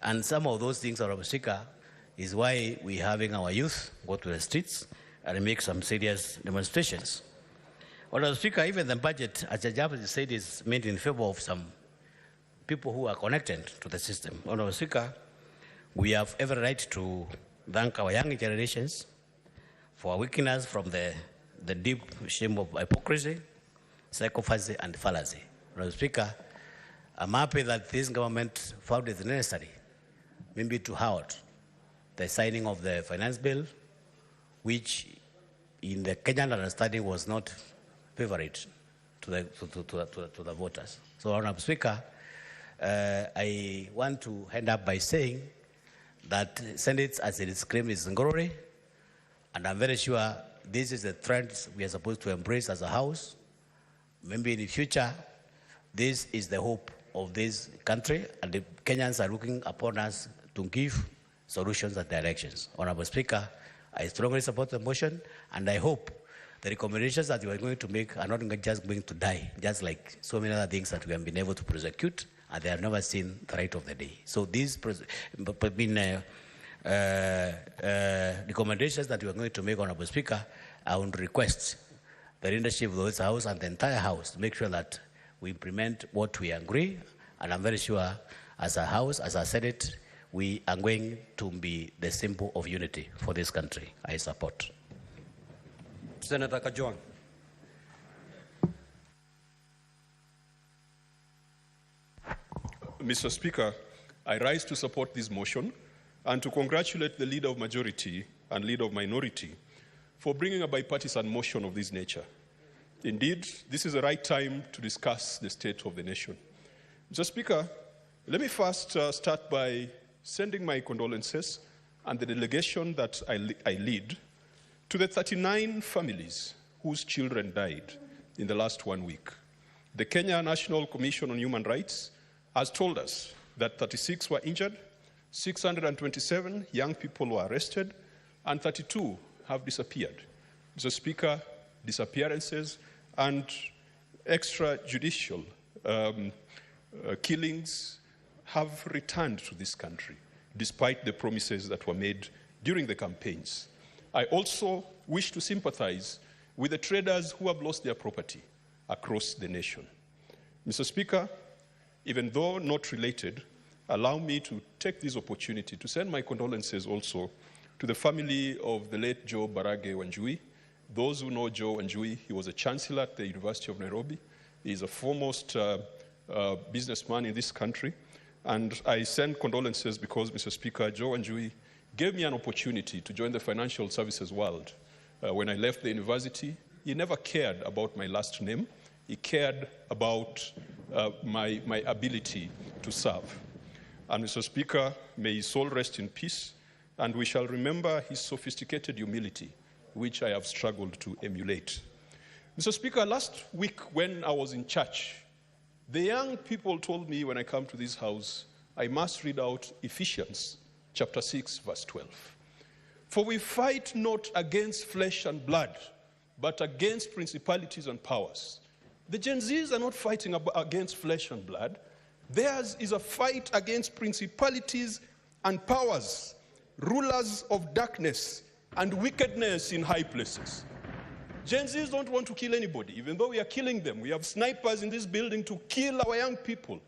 And some of those things, Honorable Speaker, is why we're having our youth go to the streets and make some serious demonstrations. Honorable Speaker, even the budget, as the Jabba said, is made in favor of some people who are connected to the system. Honorable Speaker, we have every right to thank our young generations for waking us from the deep shame of hypocrisy, psychopathy, and fallacy. Honorable Speaker, I'm happy that this government found it necessary, maybe to halt the signing of the finance bill, which in the Kenyan understanding was not favorite to the voters. So, Honorable Speaker, I want to end up by saying that Senate, as it is claimed, is ngorori, and I'm very sure this is the trend we are supposed to embrace as a House. Maybe in the future, this is the hope of this country, and the Kenyans are looking upon us to give solutions and directions. Honorable Speaker, I strongly support the motion, and I hope the recommendations that you are going to make are not just going to die, just like so many other things that we have been able to prosecute, and they have never seen the light of the day. So these recommendations that you are going to make, Honorable Speaker, I would request the leadership of this House and the entire House to make sure that we implement what we agree, and I'm very sure as a House, as a Senate, we are going to be the symbol of unity for this country. I support. Senator Kajwang. Mr. Speaker, I rise to support this motion and to congratulate the Leader of Majority and Leader of Minority for bringing a bipartisan motion of this nature. Indeed, this is the right time to discuss the state of the nation. Mr. Speaker, let me first start by sending my condolences and the delegation that I lead to the 39 families whose children died in the last 1 week. The Kenya National Commission on Human Rights has told us that 36 were injured, 627 young people were arrested, and 32 have disappeared. Mr. Speaker, disappearances and extrajudicial killings have returned to this country, despite the promises that were made during the campaigns. I also wish to sympathize with the traders who have lost their property across the nation. Mr. Speaker, even though not related, allow me to take this opportunity to send my condolences also to the family of the late Joe Barage Wanjui. Those who know Joe Wanjui, he was a chancellor at the University of Nairobi. He is a foremost businessman in this country. And I send condolences because, Mr. Speaker, Joe Wanjui gave me an opportunity to join the financial services world. When I left the university, he never cared about my last name. He cared about my ability to serve. And Mr. Speaker, may his soul rest in peace, and we shall remember his sophisticated humility, which I have struggled to emulate. Mr. Speaker, last week when I was in church, the young people told me when I come to this house, I must read out Ephesians chapter 6, verse 12. For we fight not against flesh and blood, but against principalities and powers. The Gen Zs are not fighting against flesh and blood. Theirs is a fight against principalities and powers, rulers of darkness and wickedness in high places. Gen Zs don't want to kill anybody, even though we are killing them. We have snipers in this building to kill our young people.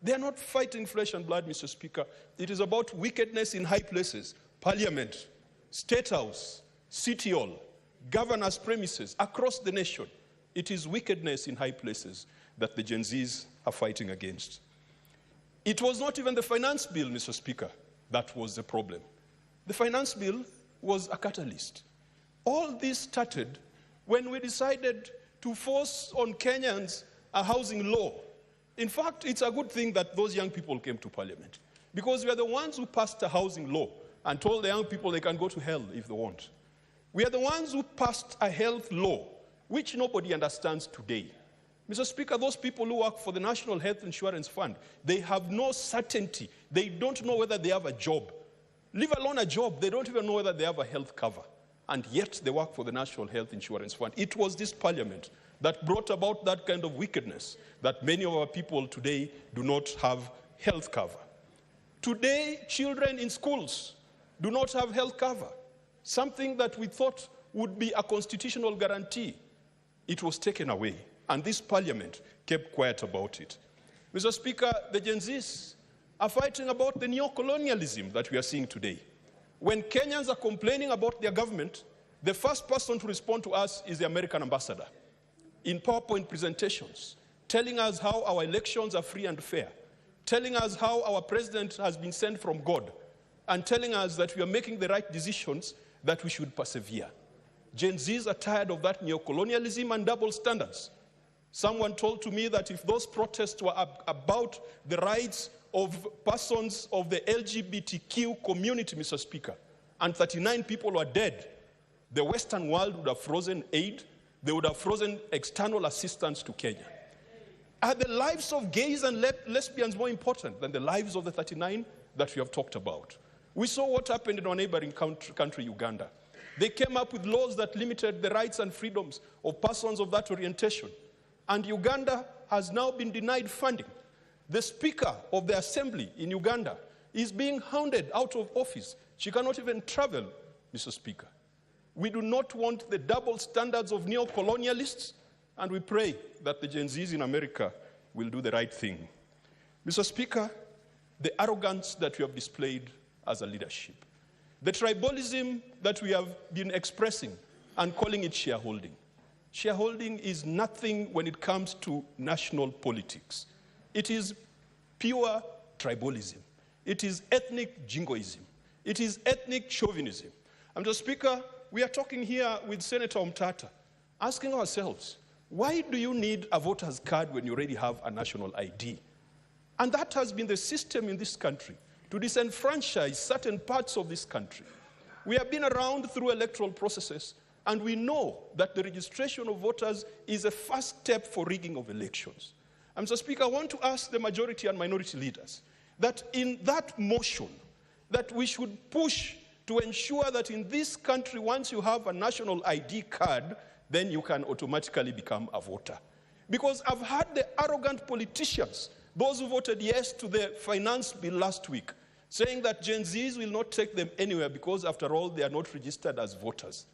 They are not fighting flesh and blood, Mr. Speaker. It is about wickedness in high places, parliament, state house, city hall, governor's premises, across the nation. It is wickedness in high places that the Gen Zs are fighting against. It was not even the finance bill, Mr. Speaker, that was the problem. The finance bill was a catalyst. All this started when we decided to force on Kenyans a housing law. In fact, it's a good thing that those young people came to parliament, because we are the ones who passed a housing law and told the young people they can go to hell if they want. We are the ones who passed a health law, which nobody understands today. Mr. Speaker, those people who work for the National Health Insurance Fund, they have no certainty. They don't know whether they have a job. Leave alone a job, they don't even know whether they have a health cover. And yet they work for the National Health Insurance Fund. It was this parliament that brought about that kind of wickedness, that many of our people today do not have health cover. Today, children in schools do not have health cover, something that we thought would be a constitutional guarantee. It was taken away, and this parliament kept quiet about it. Mr. Speaker, the Gen Zs are fighting about the neocolonialism that we are seeing today. When Kenyans are complaining about their government, the first person to respond to us is the American ambassador in PowerPoint presentations, telling us how our elections are free and fair, telling us how our president has been sent from God, and telling us that we are making the right decisions, that we should persevere. Gen Zs are tired of that neocolonialism and double standards. Someone told to me that if those protests were about the rights of persons of the LGBTQ community, Mr. Speaker, and 39 people were dead, the Western world would have frozen aid, they would have frozen external assistance to Kenya. Are the lives of gays and lesbians more important than the lives of the 39 that we have talked about? We saw what happened in our neighboring country, Uganda. They came up with laws that limited the rights and freedoms of persons of that orientation. And Uganda has now been denied funding. The Speaker of the Assembly in Uganda is being hounded out of office. She cannot even travel, Mr. Speaker. We do not want the double standards of neocolonialists, and we pray that the Gen Zs in America will do the right thing. Mr. Speaker, the arrogance that we have displayed as a leadership, the tribalism that we have been expressing and calling it shareholding. Shareholding is nothing when it comes to national politics. It is pure tribalism. It is ethnic jingoism. It is ethnic chauvinism. Mr. Speaker, we are talking here with Senator Omtata, asking ourselves, why do you need a voter's card when you already have a national ID? And that has been the system in this country, to disenfranchise certain parts of this country. We have been around through electoral processes, and we know that the registration of voters is a first step for rigging of elections. Mr. Speaker, I want to ask the majority and minority leaders that in that motion, that we should push to ensure that in this country, once you have a national ID card, then you can automatically become a voter. Because I've heard the arrogant politicians, those who voted yes to the finance bill last week, saying that Gen Zs will not take them anywhere because, after all, they are not registered as voters.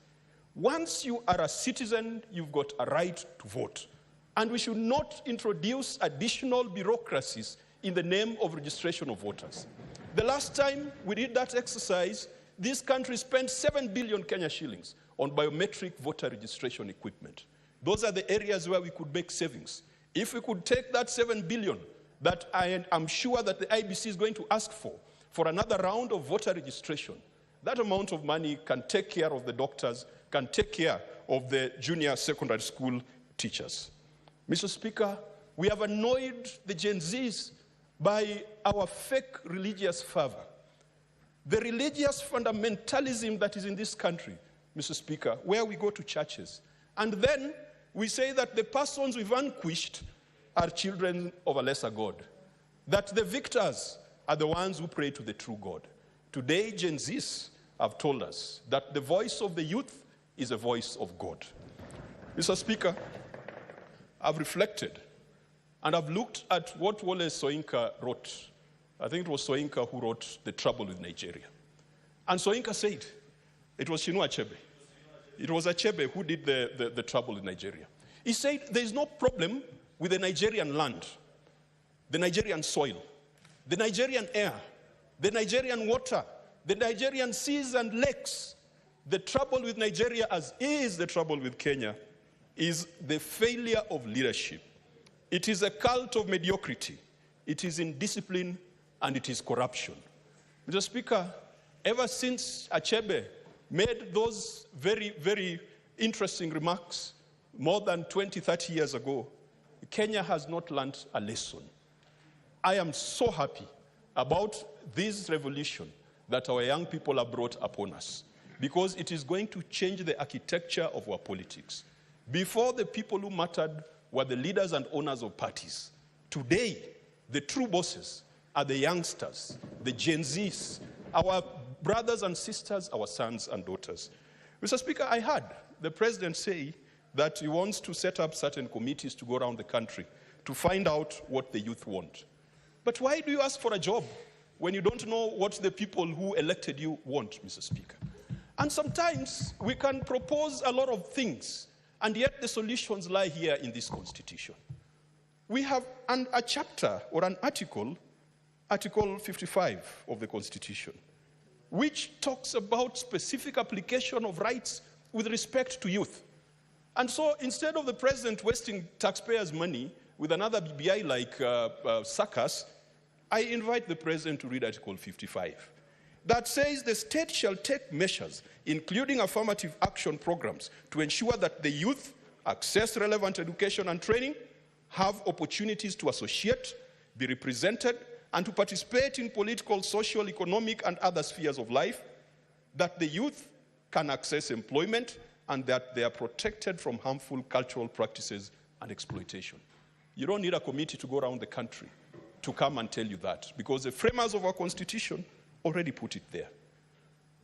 Once you are a citizen, you've got a right to vote. And we should not introduce additional bureaucracies in the name of registration of voters. The last time we did that exercise, this country spent 7 billion Kenya shillings on biometric voter registration equipment. Those are the areas where we could make savings. If we could take that 7 billion that I am sure that the IBC is going to ask for another round of voter registration, that amount of money can take care of the doctors, can take care of the junior secondary school teachers. Mr. Speaker, we have annoyed the Gen Zs by our fake religious fervor. The religious fundamentalism that is in this country, Mr. Speaker, where we go to churches, and then we say that the persons we've vanquished are children of a lesser God, that the victors are the ones who pray to the true God. Today, Gen Zs have told us that the voice of the youth is a voice of God. Mr. Speaker, I've reflected and I've looked at what Wole Soyinka wrote. I think it was Soyinka who wrote The Trouble with Nigeria. And Soyinka said, it was Chinua Achebe. It was Achebe who did the Trouble with Nigeria. He said, there is no problem with the Nigerian land, the Nigerian soil, the Nigerian air, the Nigerian water, the Nigerian seas and lakes. The trouble with Nigeria, as is the trouble with Kenya, is the failure of leadership. It is a cult of mediocrity. It is indiscipline and it is corruption. Mr. Speaker, ever since Achebe made those very, very interesting remarks more than 20, 30 years ago, Kenya has not learned a lesson. I am so happy about this revolution that our young people have brought upon us, because it is going to change the architecture of our politics. Before, the people who mattered were the leaders and owners of parties. Today, the true bosses are the youngsters, the Gen Zs, our brothers and sisters, our sons and daughters. Mr. Speaker, I heard the president say that he wants to set up certain committees to go around the country to find out what the youth want. But why do you ask for a job when you don't know what the people who elected you want, Mr. Speaker. And sometimes we can propose a lot of things, and yet the solutions lie here in this Constitution. We have a chapter or an article, Article 55 of the Constitution, which talks about specific application of rights with respect to youth. And so instead of the president wasting taxpayers' money with another BBI like circus, I invite the president to read Article 55. That says the state shall take measures, including affirmative action programs, to ensure that the youth access relevant education and training, have opportunities to associate, be represented, and to participate in political, social, economic, and other spheres of life, that the youth can access employment, and that they are protected from harmful cultural practices and exploitation. You don't need a committee to go around the country to come and tell you that, because the framers of our Constitution already put it there.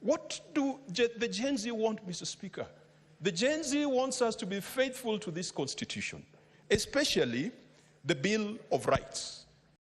What do the Gen Z want, Mr. Speaker? The Gen Z wants us to be faithful to this Constitution, especially the Bill of Rights.